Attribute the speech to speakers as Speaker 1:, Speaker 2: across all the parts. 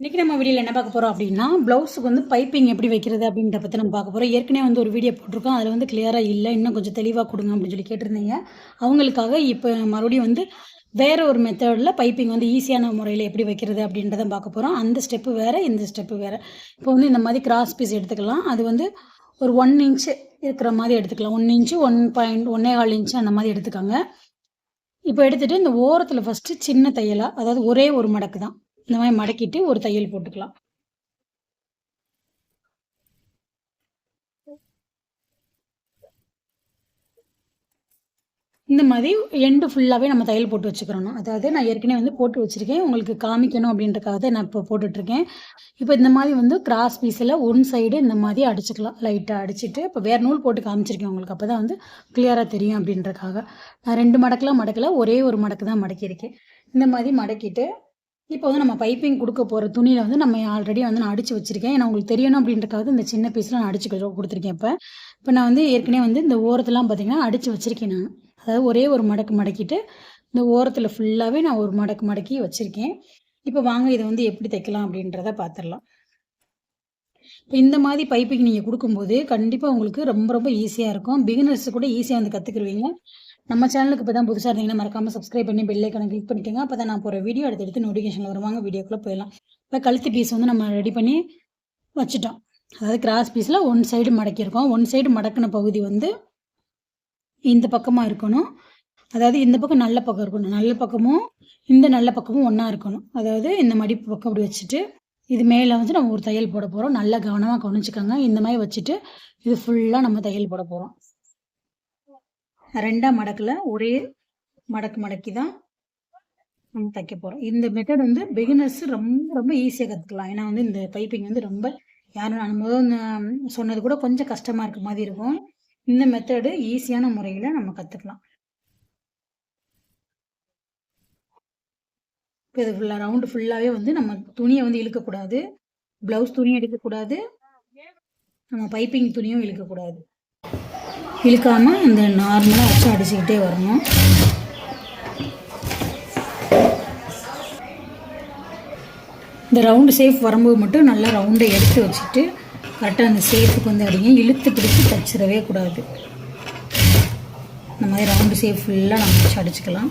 Speaker 1: இன்றைக்கி நம்ம வீடியோவில் என்ன பார்க்க போகிறோம் அப்படின்னா, ப்ளவுஸுக்கு வந்து பைப்பிங் எப்படி வைக்கிறது அப்படின்றத பற்றி நம்ம பார்க்க போகிறோம். ஏற்கனவே வந்து ஒரு வீடியோ போட்டிருக்கோம். அதில் வந்து கிளியராக இல்லை, இன்னும் கொஞ்சம் தெளிவாக கொடுங்க அப்படின்னு சொல்லி கேட்டிருந்தீங்க. அவங்களுக்காக இப்போ மறுபடியும் வந்து வேறு ஒரு மெத்தடில் பைப்பிங் வந்து ஈஸியான முறையில் எப்படி வைக்கிறது அப்படின்றத பார்க்க போகிறோம். அந்த ஸ்டெப்பு வேறு, இந்த ஸ்டெப்பு வேறு. இப்போ வந்து இந்த மாதிரி கிராஸ் பீஸ் எடுத்துக்கலாம். அது வந்து ஒரு 1 இன்ச்சு இருக்கிற மாதிரி எடுத்துக்கலாம். 1 இன்ச்சு 1.1 இன்ச்சு அந்த மாதிரி எடுத்துக்கோங்க. இப்போ எடுத்துகிட்டு இந்த ஓரத்தில் ஃபஸ்ட்டு சின்ன தையலாக, அதாவது ஒரே ஒரு மடக்கு தான், இந்த மாதிரி மடக்கிட்டு ஒரு தையல் போட்டுக்கலாம். இந்த மாதிரி எண்டு ஃபுல்லாகவே நம்ம தையல் போட்டு வச்சுக்கிறோம். அதாவது நான் ஏற்கனவே வந்து போட்டு வச்சுருக்கேன், உங்களுக்கு காமிக்கணும் அப்படின்றக்காக தான் நான் இப்போ போட்டுட்ருக்கேன். இப்போ இந்த மாதிரி வந்து கிராஸ் பீஸில் ஒன் சைடு இந்த மாதிரி அடிச்சுக்கலாம். லைட்டாக அடிச்சுட்டு இப்போ வேறு நூல் போட்டு காமிச்சிருக்கேன் உங்களுக்கு, அப்போ தான் வந்து கிளியராக தெரியும் அப்படின்றக்காக. நான் 2 மடக்கெலாம் மடக்கலை, ஒரே ஒரு மடக்கு தான் மடக்கியிருக்கேன். இந்த மாதிரி மடக்கிட்டு இப்போ வந்து நம்ம பைப்பிங் கொடுக்க போகிற துணியில் வந்து நம்ம ஆல்ரெடி வந்து நான் அடித்து வச்சுருக்கேன். ஏன்னா உங்களுக்கு தெரியணும் அப்படின்றக்காக இந்த சின்ன பீஸில் நான் அடித்து கொடுத்துருக்கேன். இப்போ நான் வந்து ஏற்கனவே வந்து இந்த ஓரத்தெல்லாம் பார்த்திங்கன்னா அடித்து வச்சுருக்கேன் நான். அதாவது ஒரே ஒரு மடக்கு மடக்கிட்டு இந்த ஓரத்தில் ஃபுல்லாகவே நான் ஒரு மடக்கு மடக்கி வச்சுருக்கேன். இப்போ வாங்க இதை வந்து எப்படி தைக்கலாம் அப்படின்றத பார்த்துடலாம். இப்போ இந்த மாதிரி பைப்பிங் நீங்கள் கொடுக்கும்போது கண்டிப்பாக உங்களுக்கு ரொம்ப ரொம்ப ஈஸியாக இருக்கும். பிகினர்ஸ் கூட ஈஸியாக வந்து கற்றுக்குருவீங்க. நம்ம சேனலுக்கு இப்போ தான் புதுசாக இருந்தீங்கன்னா மறக்காமல் சப்ஸ்கிரைப் பண்ணி பெல் ஐக்கானை கிளிக் பண்ணிக்கோங்க. அப்போ தான் நான் போகிற வீடியோ அடுத்தடுத்து நோட்டிஃபிகேஷன் வருவாங்க. வீடியோக்குள்ளே போயிடலாம். இப்போ கழுத்து பீஸ் வந்து நம்ம ரெடி பண்ணி வச்சுட்டோம். அதாவது கிராஸ் பீஸில் ஒன் சைடு மடக்கியிருக்கோம். ஒன் சைடு மடக்கின பகுதி வந்து இந்த பக்கமாக இருக்கணும். அதாவது இந்த பக்கம் நல்ல பக்கம் இருக்கணும், நல்ல பக்கமும் இந்த நல்ல பக்கமும் ஒன்றா இருக்கணும். அதாவது இந்த மடிப்பு பக்கம் அப்படி வச்சுட்டு இது மேலே வந்து நம்ம ஒரு தையல் போட போகிறோம். நல்லா கவனமாக கவனிச்சுக்கோங்க. இந்த மாதிரி வச்சுட்டு இது ஃபுல்லாக நம்ம தையல் போட போகிறோம். 2 மடக்கில் ஒரே மடக்கு மடக்கி தான் நம்ம தைக்க போகிறோம். இந்த மெத்தட் வந்து பிகினர்ஸ் ரொம்ப ரொம்ப ஈஸியாக கற்றுக்கலாம். ஏன்னா வந்து இந்த பைப்பிங் வந்து ரொம்ப யாரும் நான் முதல் சொன்னது கூட கொஞ்சம் கஷ்டமாக இருக்க மாதிரி இருக்கும். இந்த மெத்தடு ஈஸியான முறையில் நம்ம கற்றுக்கலாம். இப்போ இது ஃபுல்லாக ரவுண்டு ஃபுல்லாகவே வந்து நம்ம துணியை வந்து இழுக்கக்கூடாது, ப்ளவுஸ் துணியும் எடுக்கக்கூடாது, நம்ம பைப்பிங் துணியும் இழுக்கக்கூடாது. இழுக்காமல் இந்த நார்மலாக வச்சு அடிச்சுக்கிட்டே வரணும். இந்த ரவுண்டு ஷேப் வரும்போது மட்டும் நல்லா ரவுண்டை எடுத்து வச்சுட்டு கரெக்டாக அந்த ஷேப்புக்கு வந்து அடிங்க. இழுத்து பிடிச்சி தச்சிடவே கூடாது. இந்த மாதிரி ரவுண்டு ஷேப் ஃபுல்லாக நம்ம வச்சு அடிச்சுக்கலாம்.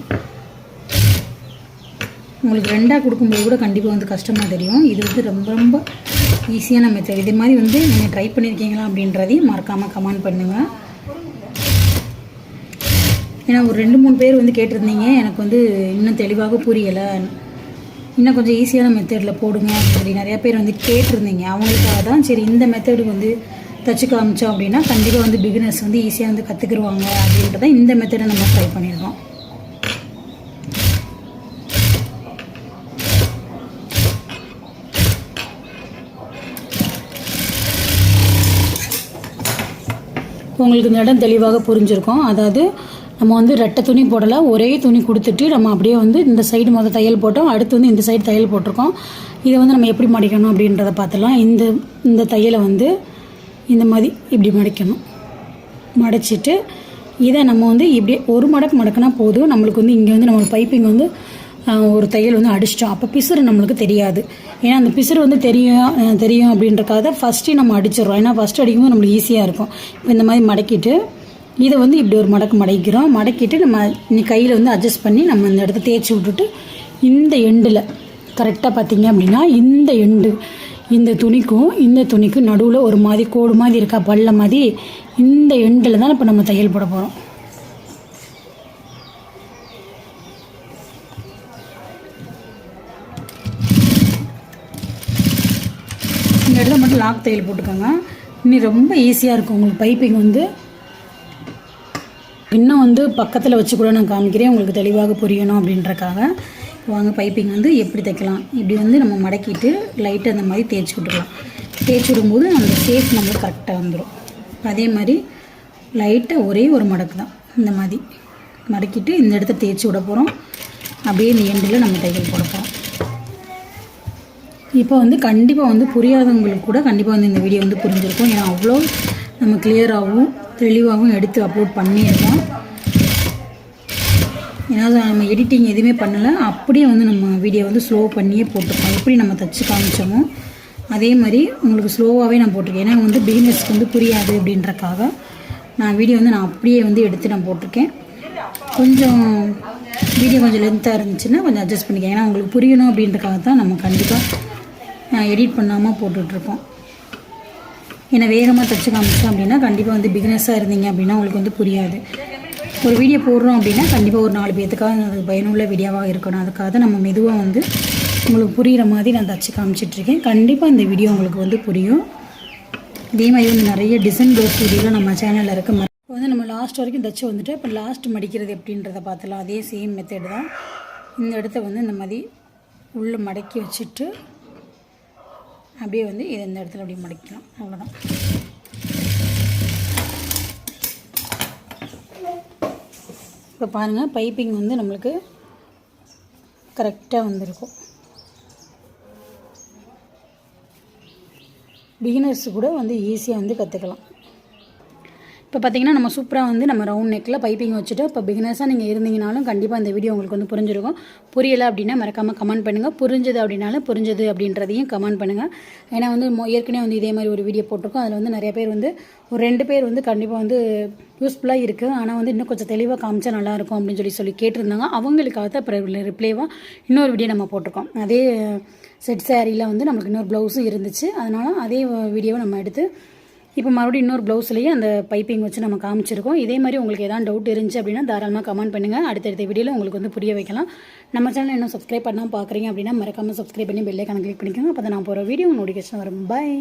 Speaker 1: உங்களுக்கு 2ஆக கொடுக்கும்போது கூட கண்டிப்பாக வந்து கஷ்டமாக தெரியும். இது வந்து ரொம்ப ரொம்ப ஈஸியான மெத்தட். இது மாதிரி வந்து நீங்கள் ட்ரை பண்ணியிருக்கீங்களா அப்படின்றதையும் மறக்காமல் கமெண்ட் பண்ணுங்கள். ஏன்னா ஒரு 2-3 பேர் வந்து கேட்டிருந்தீங்க, எனக்கு வந்து இன்னும் தெளிவாக புரியலை, இன்னும் கொஞ்சம் ஈஸியான மெத்தடில் போடுங்க அப்படின்னு சொல்லி நிறையா பேர் வந்து கேட்டிருந்தீங்க. அவங்களுக்காக தான் சரி இந்த மெத்தடு வந்து தைச்சி காமிச்சோம் அப்படின்னா கண்டிப்பாக வந்து பிகினர்ஸ் வந்து ஈஸியாக வந்து கற்றுக்குருவாங்க அப்படின்றத இந்த மெத்தடை நம்ம ட்ரை பண்ணியிருக்கோம். உங்களுக்கு இந்த இடம் தெளிவாக புரிஞ்சிருக்கும். அதாவது நம்ம வந்து ரெட்டை துணி போடலை, ஒரே துணி கொடுத்துட்டு நம்ம அப்படியே வந்து இந்த சைடு முதல் தையல் போட்டோம், அடுத்து வந்து இந்த சைடு தையல் போட்டிருக்கோம். இதை வந்து நம்ம எப்படி மடிக்கணும் அப்படின்றத பார்த்துலாம். இந்த தையலை வந்து இந்த மாதிரி இப்படி மடிக்கணும். மடிச்சிட்டு இதை நம்ம வந்து இப்படியே ஒரு மடக்கு மடக்குனா போதும். நம்மளுக்கு வந்து இங்கே வந்து நம்ம பைப்பிங் வந்து ஒரு தையல் வந்து அடிச்சிட்டோம். அப்போ பிசுறு நம்மளுக்கு தெரியாது. ஏன்னா அந்த பிசுறு வந்து தெரியும் அப்படின்றக்காக ஃபஸ்ட்டு நம்ம அடிச்சிடுறோம். ஏன்னா ஃபஸ்ட்டு அடிக்கும்போது நம்மளுக்கு ஈஸியாக இருக்கும். இப்போ இந்த மாதிரி மடக்கிட்டு இதை வந்து இப்படி ஒரு மடக்கு மடக்கிறோம். மடக்கிட்டு நம்ம கையில் வந்து அட்ஜஸ்ட் பண்ணி நம்ம இந்த இடத்த தேய்ச்சி விட்டுட்டு இந்த எண்டில் கரெக்டாக பார்த்திங்க அப்படின்னா இந்த எண்டு இந்த துணிக்கும் நடுவில் ஒரு மாதிரி கோடு மாதிரி இருக்கா, பல்ல மாதிரி, இந்த எண்டில் தான் இப்போ நம்ம தையல் போட போகிறோம். இந்த இடத்துல மட்டும் லாக் தையல் போட்டுக்கோங்க. இன்னும் ரொம்ப ஈஸியாக இருக்கும் உங்களுக்கு பைப்பிங் வந்து. இன்னும் வந்து பக்கத்தில் வச்சு கூட நான் காமிக்கிறேன் உங்களுக்கு தெளிவாக புரியணும் அப்படின்றக்காக. வாங்க பைப்பிங் வந்து எப்படி தைக்கலாம். இப்படி வந்து நம்ம மடக்கிட்டு லைட்டாக அந்த மாதிரி தேய்ச்சி விட்டுக்கலாம். தேய்ச்சி விடும்போது அந்த ஷேப் நம்மளுக்கு கரெக்டாக வந்துடும். அதே மாதிரி லைட்டாக ஒரே ஒரு மடக்கு தான் இந்த மாதிரி மடக்கிட்டு இந்த இடத்த தேய்ச்சி விட போகிறோம். அப்படியே இந்த எண்டில் நம்ம தையல் போட போகிறோம். இப்போ வந்து கண்டிப்பாக வந்து புரியாதவங்களுக்கு கூட கண்டிப்பாக வந்து இந்த வீடியோ வந்து புரிஞ்சிருக்கும். ஏன்னா அவ்வளோ நம்ம கிளியராகவும் தெளிவாகவும் எடுத்து அப்லோட் பண்ணியிருக்கோம். ஏன்னா நம்ம எடிட்டிங் எதுவுமே பண்ணலை, அப்படியே வந்து நம்ம வீடியோ வந்து ஸ்லோ பண்ணியே போட்டுருக்கோம். எப்படி நம்ம தச்சு காமிச்சோமோ அதே மாதிரி உங்களுக்கு ஸ்லோவாகவே நான் போட்டிருக்கேன். ஏன்னா வந்து பிகினர்ஸ்க்கு வந்து புரியாது அப்படின்றக்காக நான் வீடியோ வந்து நான் அப்படியே வந்து எடுத்து நான் போட்டிருக்கேன். கொஞ்சம் வீடியோ கொஞ்சம் லென்த்தாக இருந்துச்சுன்னா கொஞ்சம் அட்ஜஸ்ட் பண்ணிக்கேன். ஏன்னா உங்களுக்கு புரியணும் அப்படின்றக்காக தான் நம்ம கண்டிப்பாக எடிட் பண்ணாமல் போட்டுட்ருக்கோம். ஏன்னா வேகமாக தச்சு காமிச்சோம் அப்படின்னா கண்டிப்பாக வந்து பிகினர்ஸாக இருந்தீங்க அப்படின்னா உங்களுக்கு வந்து புரியாது. ஒரு வீடியோ போடுறோம் அப்படின்னா கண்டிப்பாக ஒரு 4 பேத்துக்காக அது பயனுள்ள வீடியோவாக இருக்கணும். அதுக்காக நம்ம மெதுவாக வந்து உங்களுக்கு புரிகிற மாதிரி நான் தச்சு காமிச்சிட்ருக்கேன். கண்டிப்பாக இந்த வீடியோ உங்களுக்கு வந்து புரியும். இதே மாதிரி வந்து நிறைய டிசைன் ப்ளவுஸ் வீடியோலாம் நம்ம சேனலில் இருக்க மாதிரி இப்போ வந்து நம்ம லாஸ்ட் வரைக்கும் தச்சு வந்துட்டு இப்போ லாஸ்ட் மடிக்கிறது எப்படின்றத பார்த்துலாம். அதே சேம் மெத்தட் தான். இந்த இடத்த வந்து இந்த மாதிரி உள்ளே மடக்கி வச்சுட்டு அப்படியே வந்து இது இந்த இடத்துல அப்படியே மடிக்கலாம். அவ்வளோதான். இப்போ பாருங்கள், பைப்பிங் வந்து நம்மளுக்கு கரெக்டாக வந்திருக்கும். பிகினர்ஸு கூட வந்து ஈஸியாக வந்து கற்றுக்கலாம். இப்போ பார்த்திங்கன்னா நம்ம சூப்பராக வந்து நம்ம ரவுண்ட் நெக்கில் பைப்பிங் வச்சுட்டு இப்போ பிகினர்ஸாக நீங்கள் இருந்தீங்கனாலும் கண்டிப்பாக இந்த வீடியோ உங்களுக்கு வந்து புரிஞ்சிருக்கும். புரியலை அப்படின்னா மறக்காமல் கமெண்ட் பண்ணுங்கள். புரிஞ்சது அப்படின்னாலும் புரிஞ்சது அப்படின்றதையும் கமெண்ட் பண்ணுங்கள். ஏன்னா வந்து ஏற்கனவே வந்து இதே மாதிரி ஒரு வீடியோ போட்டிருக்கோம். அதில் வந்து நிறைய பேர் வந்து ஒரு 2 பேர் வந்து கண்டிப்பாக வந்து யூஸ்ஃபுல்லாக இருக்குது, ஆனால் வந்து இன்னும் கொஞ்சம் தெளிவாக காமிச்சா நல்லாயிருக்கும் அப்படின்னு சொல்லி கேட்டிருந்தாங்க. அவங்களுக்காக தான் இப்போ ரிப்ளேவாக இன்னொரு வீடியோ நம்ம போட்டிருக்கோம். அதே செட் சாரியில் வந்து நம்மளுக்கு இன்னொரு ப்ளவுஸும் இருந்துச்சு. அதனால் அதே வீடியோவை நம்ம எடுத்து இப்போ மறுபடியும் இன்னொரு ப்ளவுஸ்லேயே அந்த பைப்பிங் வச்சு நம்ம காமிச்சிருக்கோம். இதே மாதிரி உங்களுக்கு எதாவது டவுட் இருந்துச்சு அப்படின்னா தாராளமாக கமெண்ட் பண்ணுங்கள். அடுத்தடுத்த வீடியோவில் உங்களுக்கு வந்து புரிய வைக்கலாம். நம்ம சேனல் இன்னும் சப்ஸ்கிரைப் பண்ணாமல் பார்க்குறீங்க அப்படின்னா மறக்காமல் சப்ஸ்கிரைப் பண்ணி பெல் ஐகானை கிளிக் பண்ணிக்கோங்க. அப்போ தான் நான் போகிற வீடியோ நோட்டிஃபிகேஷன் வரும். பாய்.